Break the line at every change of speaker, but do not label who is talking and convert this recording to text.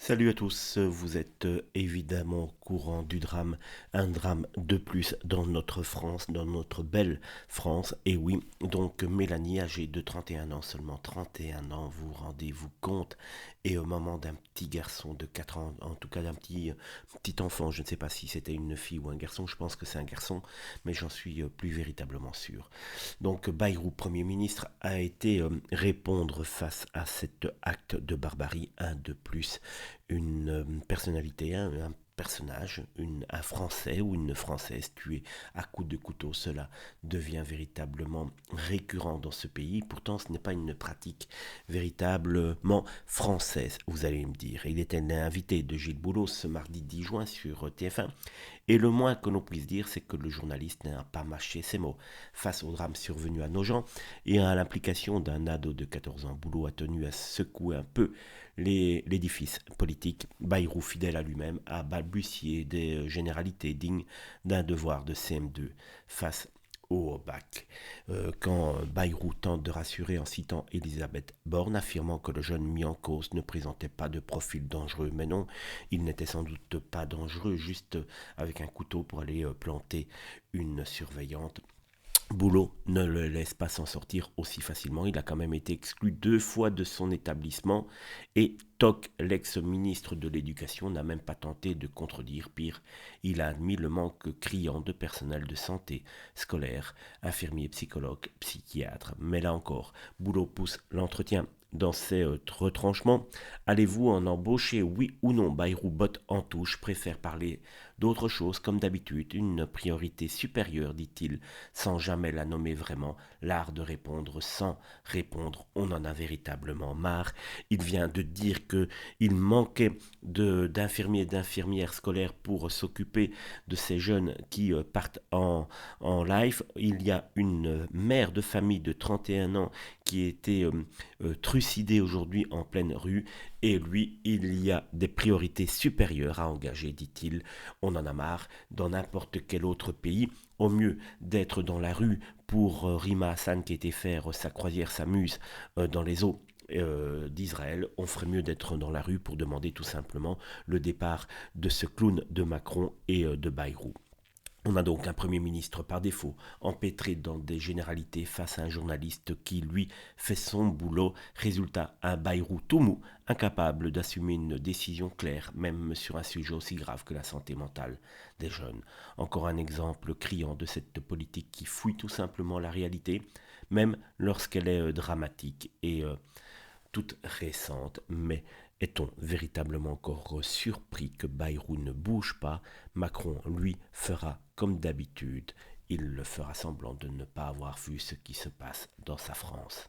Salut à tous, vous êtes évidemment au courant du drame, un drame de plus dans notre France, dans notre belle France. Et oui, donc Mélanie, âgée de 31 ans, seulement 31 ans, vous rendez-vous compte, et au moment d'un petit garçon de 4 ans, en tout cas d'un petit enfant, je ne sais pas si c'était une fille ou un garçon, je pense que c'est un garçon, mais j'en suis plus véritablement sûr. Donc Bayrou, Premier ministre, a été répondre face à cet acte de barbarie, un de plus, une personnalité, un personnage, un Français ou une Française tuée à coups de couteau. Cela devient véritablement récurrent dans ce pays. Pourtant, ce n'est pas une pratique véritablement française, vous allez me dire. Il était l'invité de Gilles Boulot ce mardi 10 juin sur TF1. Et le moins que l'on puisse dire, c'est que le journaliste n'a pas mâché ses mots. Face au drame survenu à Nogent et à l'implication d'un ado de 14 ans, Boulot a tenu à secouer un peu l'édifice politique. Bayrou, fidèle à lui-même, a balbutié des généralités dignes d'un devoir de CM2 face au bac. Quand Bayrou tente de rassurer en citant Elisabeth Borne, affirmant que le jeune mis en cause ne présentait pas de profil dangereux. Mais non, il n'était sans doute pas dangereux, juste avec un couteau pour aller planter une surveillante. Boulot ne le laisse pas s'en sortir aussi facilement. Il a quand même été exclu 2 fois de son établissement et Toc, l'ex-ministre de l'Éducation, n'a même pas tenté de contredire. Pire, il a admis le manque criant de personnel de santé, scolaire, infirmiers, psychologues, psychiatres. Mais là encore, Boulot pousse l'entretien dans ses retranchements. Allez-vous en embaucher, oui ou non? Bayrou botte en touche, préfère parler d'autre chose comme d'habitude, une priorité supérieure, dit-il, sans jamais la nommer vraiment, l'art de répondre sans répondre. On en a véritablement marre. Il vient de dire qu'il manquait d'infirmiers et d'infirmières scolaires pour s'occuper de ces jeunes qui partent en live. Il y a une mère de famille de 31 ans qui a été trucidée aujourd'hui en pleine rue. Et lui, il y a des priorités supérieures à engager, dit-il. On en a marre. Dans n'importe quel autre pays, au mieux d'être dans la rue pour Rima Hassan qui était faire sa croisière, sa muse dans les eaux d'Israël, on ferait mieux d'être dans la rue pour demander tout simplement le départ de ce clown de Macron et de Bayrou. On a donc un Premier ministre par défaut, empêtré dans des généralités face à un journaliste qui, lui, fait son boulot. Résultat, un Bayrou tout mou, incapable d'assumer une décision claire, même sur un sujet aussi grave que la santé mentale des jeunes. Encore un exemple criant de cette politique qui fouille tout simplement la réalité, même lorsqu'elle est dramatique et toute récente. Mais est-on véritablement encore surpris que Bayrou ne bouge pas? Macron, lui, fera comme d'habitude. Il le fera semblant de ne pas avoir vu ce qui se passe dans sa France.